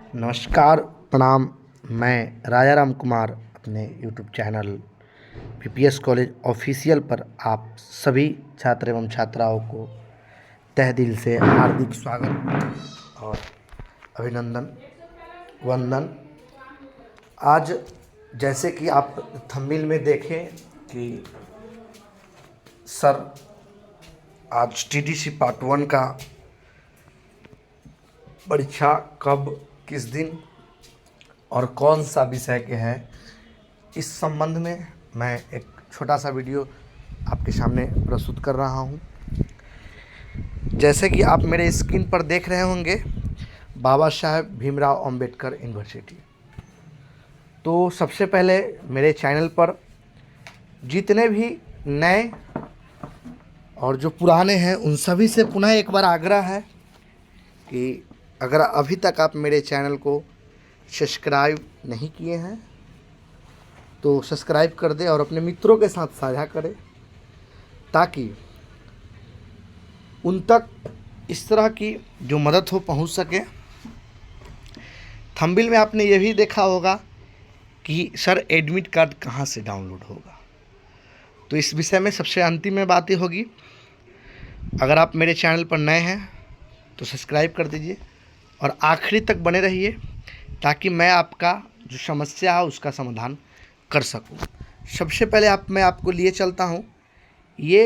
नमस्कार, प्रणाम। मैं राजा राम कुमार अपने YouTube channel PPS college official पर आप सभी छात्र एवं छात्राओं को तहे दिल से हार्दिक स्वागत और अभिनंदन, वंदन। आज जैसे कि आप थंबनेल में देखें कि सर आज टीडीसी पार्ट 1 का परीक्षा कब, किस दिन और कौन सा विषय के हैं, इस संबंध में मैं एक छोटा सा वीडियो आपके सामने प्रस्तुत कर रहा हूं। जैसे कि आप मेरे स्क्रीन पर देख रहे होंगे, बाबा साहेब भीमराव अंबेडकर यूनिवर्सिटी। तो सबसे पहले मेरे चैनल पर जितने भी नए और जो पुराने हैं उन सभी से पुनः एक बार आग्रह है कि अगर अभी तक आप मेरे चैनल को सब्सक्राइब नहीं किए हैं तो सब्सक्राइब कर दें और अपने मित्रों के साथ साझा करें, ताकि उन तक इस तरह की जो मदद हो पहुंच सके। थंबनेल में आपने ये भी देखा होगा कि सर एडमिट कार्ड कहां से डाउनलोड होगा, तो इस विषय में सबसे अंतिम में बातें होगी। अगर आप मेरे चैनल पर नए हैं तो सब्सक्राइब कर दीजिए और आखिरी तक बने रहिए, ताकि मैं आपका जो समस्या है उसका समाधान कर सकूं। सबसे पहले मैं आपको लिए चलता हूं। ये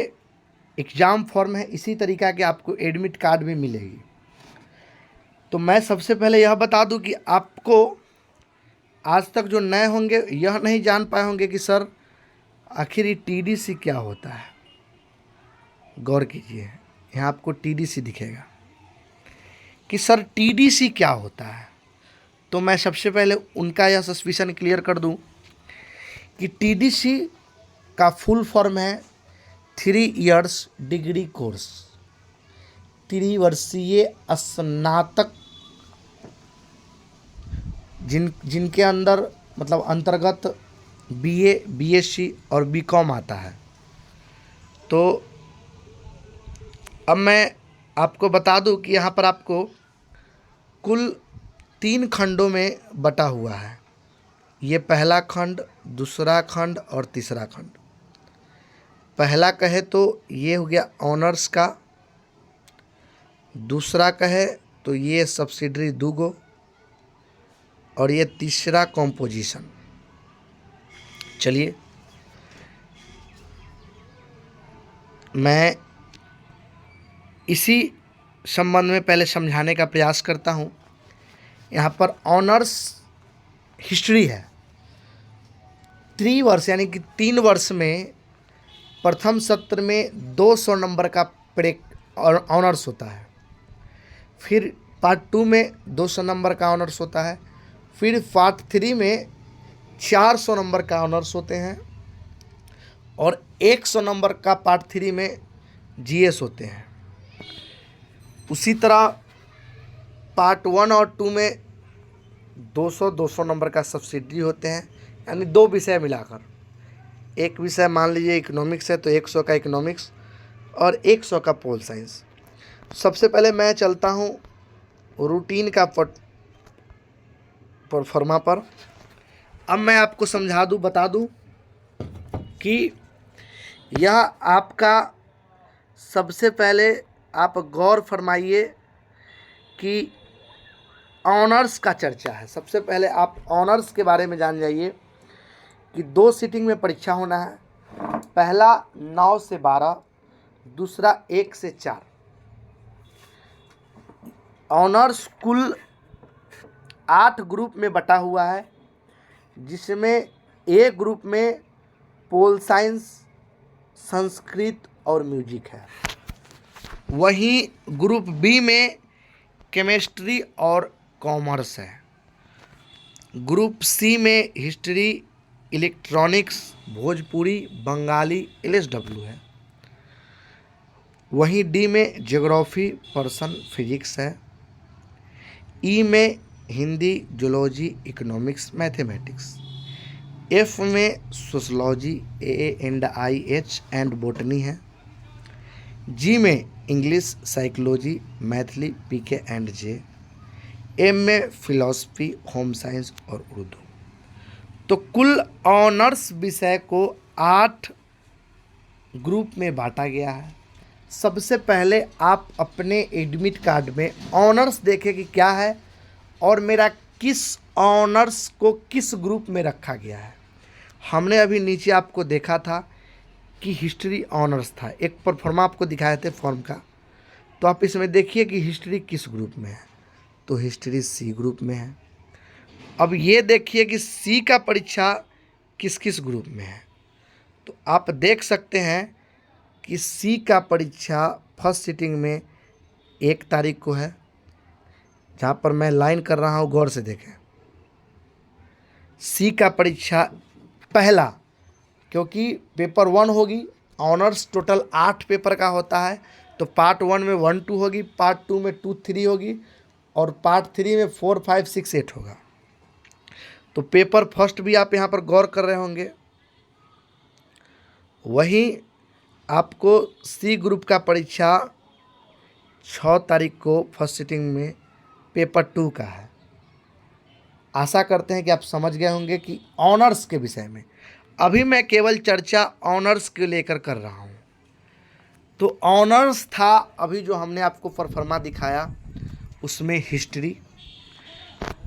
एग्ज़ाम फॉर्म है, इसी तरीक़ा के आपको एडमिट कार्ड भी मिलेगी। तो मैं सबसे पहले यह बता दूं कि आपको आज तक जो नए होंगे यह नहीं जान पाए होंगे कि सर आखिर ये टीडीसी क्या होता है। गौर कीजिए, यहाँ आपको टीडीसी दिखेगा कि सर टीडीसी क्या होता है। तो मैं सबसे पहले उनका यह सस्पिशन क्लियर कर दूं कि टीडीसी का फुल फॉर्म है 3 इयर्स डिग्री कोर्स, त्रिवर्षीय स्नातक, जिनके अंदर मतलब अंतर्गत बीए, बीएससी और बीकॉम आता है। तो अब मैं आपको बता दूं कि यहाँ पर आपको कुल 3 खंडों में बटा हुआ है। ये पहला खंड, दूसरा खंड और तीसरा खंड। पहला कहे तो ये हो गया ऑनर्स का, दूसरा कहे तो ये सब्सिडरी 2 गो, और ये तीसरा कॉम्पोजिशन। चलिए मैं इसी संबंध में पहले समझाने का प्रयास करता हूँ। यहाँ पर ऑनर्स हिस्ट्री है। 3 वर्ष यानी कि 3 वर्ष में प्रथम सत्र में 200 नंबर का ऑनर्स होता है। फिर पार्ट 2 में 200 नंबर का ऑनर्स होता है। फिर पार्ट 3 में 400 नंबर का ऑनर्स होते हैं और 100 नंबर का पार्ट 3 में जीएस होते हैं। उसी तरह पार्ट 1 और 2 में 200 नंबर का सब्सिडरी होते हैं, यानी 2 विषय मिलाकर। एक विषय मान लीजिए इकोनॉमिक्स है तो 100 का इकोनॉमिक्स और 100 का पोल साइंस। सबसे पहले मैं चलता हूँ रूटीन का परफॉर्मा पर। अब मैं आपको समझा दूँ, बता दूँ कि यह आपका सबसे पहले आप गौर फरमाइए कि ऑनर्स का चर्चा है। सबसे पहले आप ऑनर्स के बारे में जान जाइए कि 2 सीटिंग में परीक्षा होना है। पहला 9 से 12, दूसरा 1 से 4। ऑनर्स कुल 8 ग्रुप में बटा हुआ है, जिसमें ए ग्रुप में पोल साइंस, संस्कृत और म्यूजिक है। वहीं ग्रुप बी में केमिस्ट्री और कॉमर्स है। ग्रुप सी में हिस्ट्री, इलेक्ट्रॉनिक्स, भोजपुरी, बंगाली, एलएसडब्ल्यू है। वहीं डी में ज्योग्राफी, पर्सन, फिजिक्स है। ई में Hindi, zoology, economics, mathematics. F में सोशलॉजी, ANDIH एंड बोटनी है। जी में English, psychology, Maithili, PK and J। M में फिलॉसफी, होम साइंस और उर्दू। तो कुल ऑनर्स विषय को 8 ग्रुप में बांटा गया है। सबसे पहले आप अपने एडमिट कार्ड में ऑनर्स देखें कि क्या है और मेरा किस ऑनर्स को किस ग्रुप में रखा गया है। हमने अभी नीचे आपको देखा था कि हिस्ट्री ऑनर्स था, एक परफॉर्मा आपको दिखाए थे फॉर्म का। तो आप इसमें देखिए कि हिस्ट्री किस ग्रुप में है, तो हिस्ट्री सी ग्रुप में है। अब ये देखिए कि सी का परीक्षा किस किस ग्रुप में है। तो आप देख सकते हैं कि सी का परीक्षा फर्स्ट सिटिंग में 1 तारीख को है, जहाँ पर मैं लाइन कर रहा हूँ, गौर से देखें। सी का परीक्षा पहला, क्योंकि पेपर 1 होगी, ऑनर्स टोटल 8 पेपर का होता है, तो पार्ट 1 में 1 2 होगी, पार्ट 2 में 2 3 होगी और पार्ट 3 में 4 5 6 8 होगा। तो पेपर फर्स्ट भी आप यहाँ पर गौर कर रहे होंगे। वहीं आपको सी ग्रुप का परीक्षा 6 तारीख को फर्स्ट सिटिंग में पेपर 2 का है। आशा करते हैं कि आप समझ गए होंगे कि ऑनर्स के विषय में। अभी मैं केवल चर्चा ऑनर्स के लेकर कर रहा हूँ। तो ऑनर्स था अभी जो हमने आपको परफॉर्मा दिखाया, उसमें हिस्ट्री।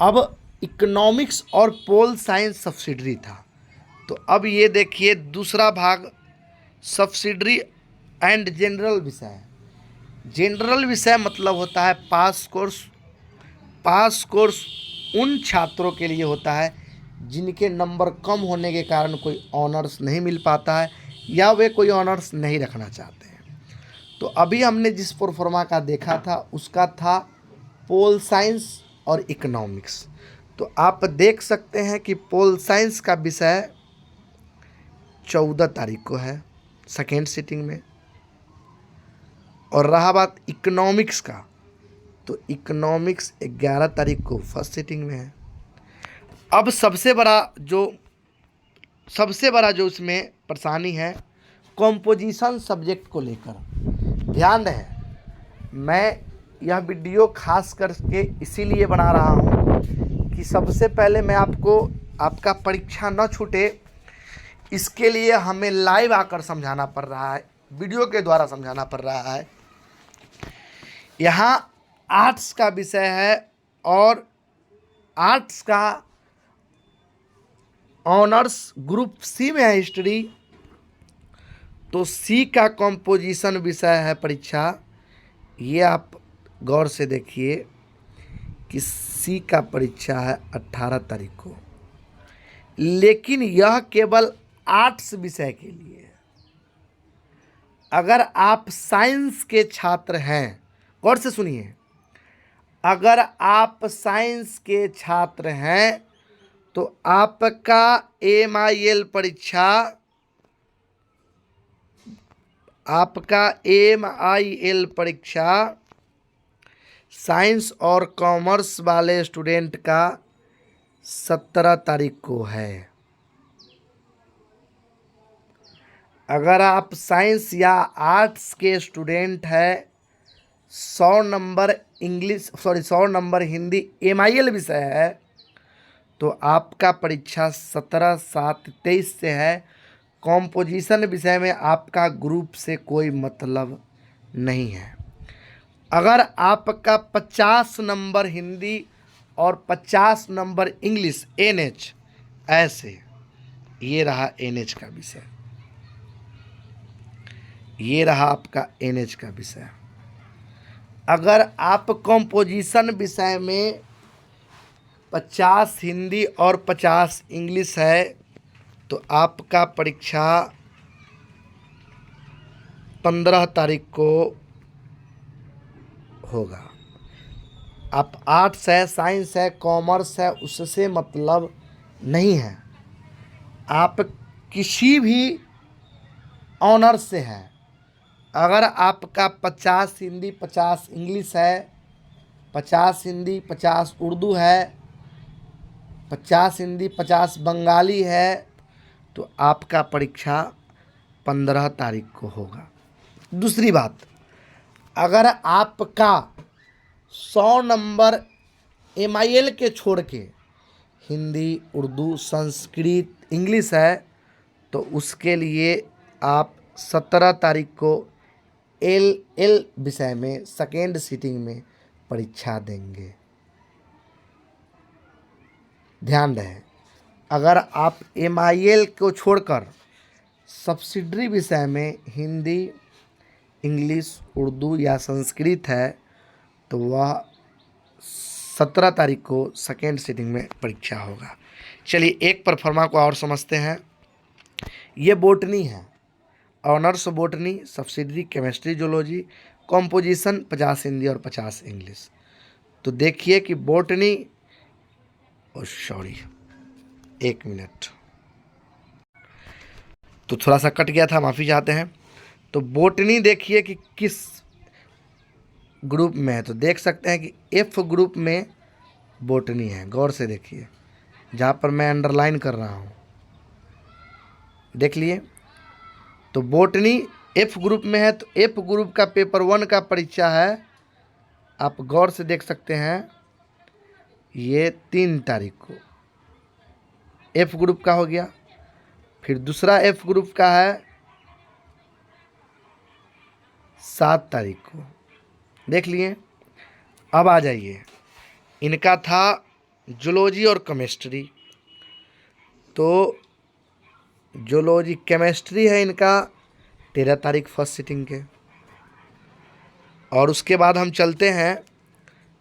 अब इकोनॉमिक्स और पोल साइंस सब्सिडरी था। तो अब ये देखिए दूसरा भाग सब्सिडरी एंड जनरल विषय है। जनरल विषय मतलब होता है पास कोर्स। पास कोर्स उन छात्रों के लिए होता है जिनके नंबर कम होने के कारण कोई ऑनर्स नहीं मिल पाता है या वे कोई ऑनर्स नहीं रखना चाहते हैं। तो अभी हमने जिस प्रोफार्मा का देखा था उसका था पोल साइंस और इकोनॉमिक्स। तो आप देख सकते हैं कि पोल साइंस का विषय 14 तारीख को है सेकेंड सिटिंग में, और रहा बात इकोनॉमिक्स का, तो इकोनॉमिक्स 11 तारीख को फर्स्ट सिटिंग में है। अब सबसे बड़ा जो उसमें परेशानी है कंपोजिशन सब्जेक्ट को लेकर। ध्यान रहे, मैं यह वीडियो खास करके इसीलिए बना रहा हूँ कि सबसे पहले मैं आपका परीक्षा न छूटे, इसके लिए हमें लाइव आकर समझाना पड़ रहा है, वीडियो के द्वारा समझाना पड़ रहा है। यहाँ आर्ट्स का विषय है और आर्ट्स का ऑनर्स ग्रुप सी में है हिस्ट्री। तो सी का कंपोजिशन विषय है परीक्षा। ये आप गौर से देखिए कि सी का परीक्षा है 18 तारीख को, लेकिन यह केवल आर्ट्स विषय के लिए है। अगर आप साइंस के छात्र हैं, गौर से सुनिए, अगर आप साइंस के छात्र हैं तो आपका MIL परीक्षा, साइंस और कॉमर्स वाले स्टूडेंट का 17 तारीख को है। अगर आप साइंस या आर्ट्स के स्टूडेंट हैं, 100 नंबर हिंदी MIL विषय है, तो आपका परीक्षा 17/7/23 से है। कॉम्पोजिशन विषय में आपका ग्रुप से कोई मतलब नहीं है। अगर आपका 50 नंबर हिंदी और 50 नंबर इंग्लिश NH, ऐसे ये रहा NH का विषय, ये रहा आपका NH का विषय। अगर आप कंपोजिशन विषय में 50 हिंदी और 50 इंग्लिश है तो आपका परीक्षा 15 तारीख को होगा। आप आर्ट्स है, साइंस है, कॉमर्स है, उससे मतलब नहीं है। आप किसी भी ऑनर्स से हैं, अगर आपका 50 हिंदी 50 इंग्लिश है, 50 हिंदी 50 उर्दू है, 50 हिंदी 50 बंगाली है, तो आपका परीक्षा 15 तारीख को होगा। दूसरी बात, अगर आपका 100 नंबर MIL के छोड़ के हिंदी, उर्दू, संस्कृत, इंग्लिश है तो उसके लिए आप 17 तारीख को LL विषय में सेकेंड सीटिंग में परीक्षा देंगे। ध्यान रहे, अगर आप MIL को छोड़कर सब्सिडरी विषय में हिंदी, इंग्लिश, उर्दू या संस्कृत है तो वह 17 तारीख को सेकेंड सीटिंग में परीक्षा होगा। चलिए एक परफॉर्मा को और समझते हैं। ये बोटनी है, honours botany, subsidiary chemistry, zoology, composition 50 Hindi और 50 इंग्लिश। तो देखिए कि बोटनी, सॉरी 1 मिनट, तो थोड़ा सा कट गया था, माफ़ी चाहते हैं। तो बोटनी देखिए कि किस ग्रुप में है, तो देख सकते हैं कि F ग्रुप में बोटनी है। गौर से देखिए, जहाँ पर मैं अंडरलाइन कर रहा हूँ, देख लिए। तो बोटनी F ग्रुप में है, तो F ग्रुप का पेपर 1 का परीक्षा है, आप गौर से देख सकते हैं, ये 3 तारीख को F ग्रुप का हो गया। फिर दूसरा F ग्रुप का है 7 तारीख को, देख लिए। अब आ जाइए, इनका था जूलॉजी और केमिस्ट्री, तो जूलॉजी केमिस्ट्री है इनका 13 तारीख फर्स्ट सीटिंग के। और उसके बाद हम चलते हैं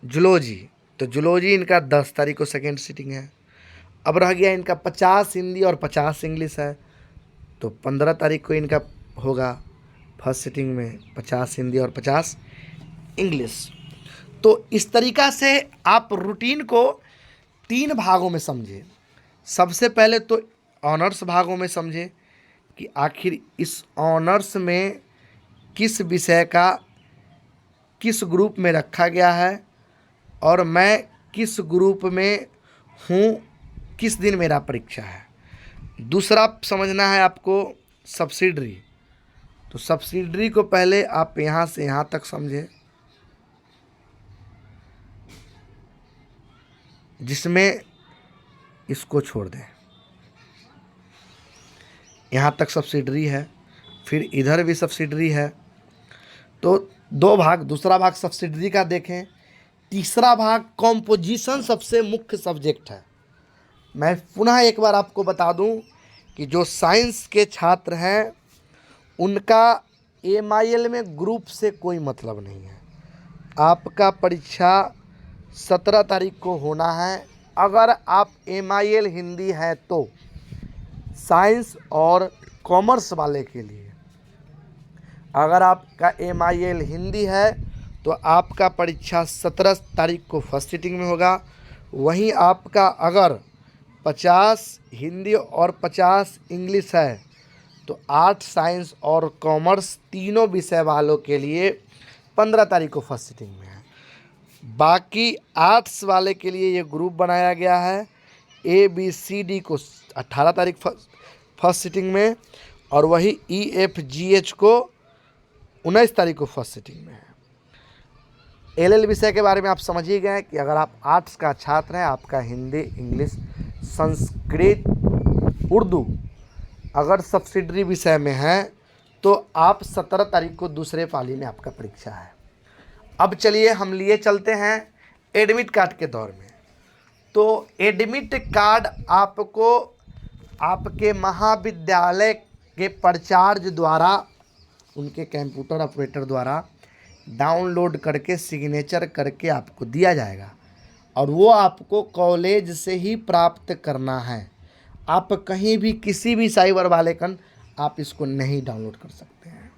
जूलॉजी, तो जूलॉजी इनका 10 तारीख को सेकेंड सीटिंग है। अब रह गया इनका 50 हिंदी और 50 इंग्लिश है, तो 15 तारीख को इनका होगा फर्स्ट सीटिंग में 50 हिंदी और 50 इंग्लिश। तो इस तरीक़ा से आप रूटीन को 3 भागों में समझे। सबसे पहले तो ऑनर्स भागों में समझे कि आखिर इस ऑनर्स में किस विषय का किस ग्रुप में रखा गया है और मैं किस ग्रुप में हूँ, किस दिन मेरा परीक्षा है। दूसरा समझना है आपको सब्सिडरी, तो सब्सिडरी को पहले आप यहाँ से यहाँ तक समझे, जिसमें इसको छोड़ दें, यहाँ तक सब्सिडरी है, फिर इधर भी सब्सिडरी है। तो 2 भाग, दूसरा भाग सब्सिडरी का देखें। तीसरा भाग कॉम्पोजिशन सबसे मुख्य सब्जेक्ट है। मैं पुनः एक बार आपको बता दूं कि जो साइंस के छात्र हैं उनका MIL में ग्रुप से कोई मतलब नहीं है। आपका परीक्षा 17 तारीख को होना है। अगर आप MIL हिंदी है तो साइंस और कॉमर्स वाले के लिए, अगर आपका MIL हिंदी है तो आपका परीक्षा 17 तारीख को फर्स्ट सीटिंग में होगा। वहीं आपका अगर 50 हिंदी और 50 इंग्लिश है तो 8 साइंस और कॉमर्स तीनों विषय वालों के लिए 15 तारीख को फर्स्ट सीटिंग में है। बाकी आर्ट्स वाले के लिए ये ग्रुप बनाया गया है। ABCD को 18 तारीख फर्स्ट सीटिंग में, और वही EFGH को 19 तारीख को फर्स्ट सीटिंग में है। LL विषय के बारे में आप समझ ही गए कि अगर आप आर्ट्स का छात्र हैं, आपका हिंदी, इंग्लिश, संस्कृत, उर्दू अगर सब्सिडरी विषय में है तो आप 17 तारीख को दूसरे पाली में आपका परीक्षा है। अब चलिए हम लिए चलते हैं एडमिट कार्ड के दौर में। तो एडमिट कार्ड आपको आपके महाविद्यालय के प्राचार्य द्वारा, उनके कंप्यूटर ऑपरेटर द्वारा डाउनलोड करके सिग्नेचर करके आपको दिया जाएगा, और वो आपको कॉलेज से ही प्राप्त करना है। आप कहीं भी किसी भी साइबर वाले कन आप इसको नहीं डाउनलोड कर सकते हैं।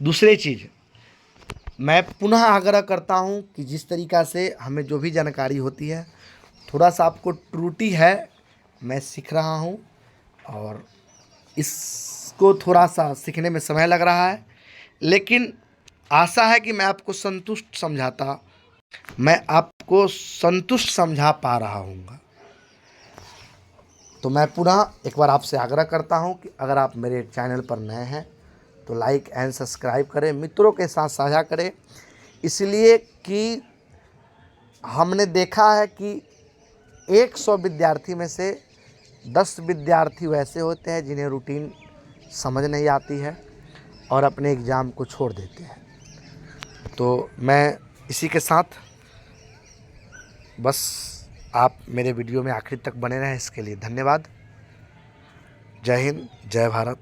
दूसरी चीज़, मैं पुनः आग्रह करता हूं कि जिस तरीक़ा से हमें जो भी जानकारी होती है, थोड़ा सा आपको त्रुटि है, मैं सीख रहा हूं और इसको थोड़ा सा सीखने में समय लग रहा है, लेकिन आशा है कि मैं आपको संतुष्ट समझा पा रहा हूँगा। तो मैं पुनः एक बार आपसे आग्रह करता हूं कि अगर आप मेरे चैनल पर नए हैं तो लाइक एंड सब्सक्राइब करें, मित्रों के साथ साझा करें, इसलिए कि हमने देखा है कि 100 विद्यार्थी में से 10 विद्यार्थी वैसे होते हैं जिन्हें रूटीन समझ नहीं आती है और अपने एग्ज़ाम को छोड़ देते हैं। तो मैं इसी के साथ बस आप मेरे वीडियो में आखिर तक बने रहें, इसके लिए धन्यवाद। जय हिंद, जय भारत।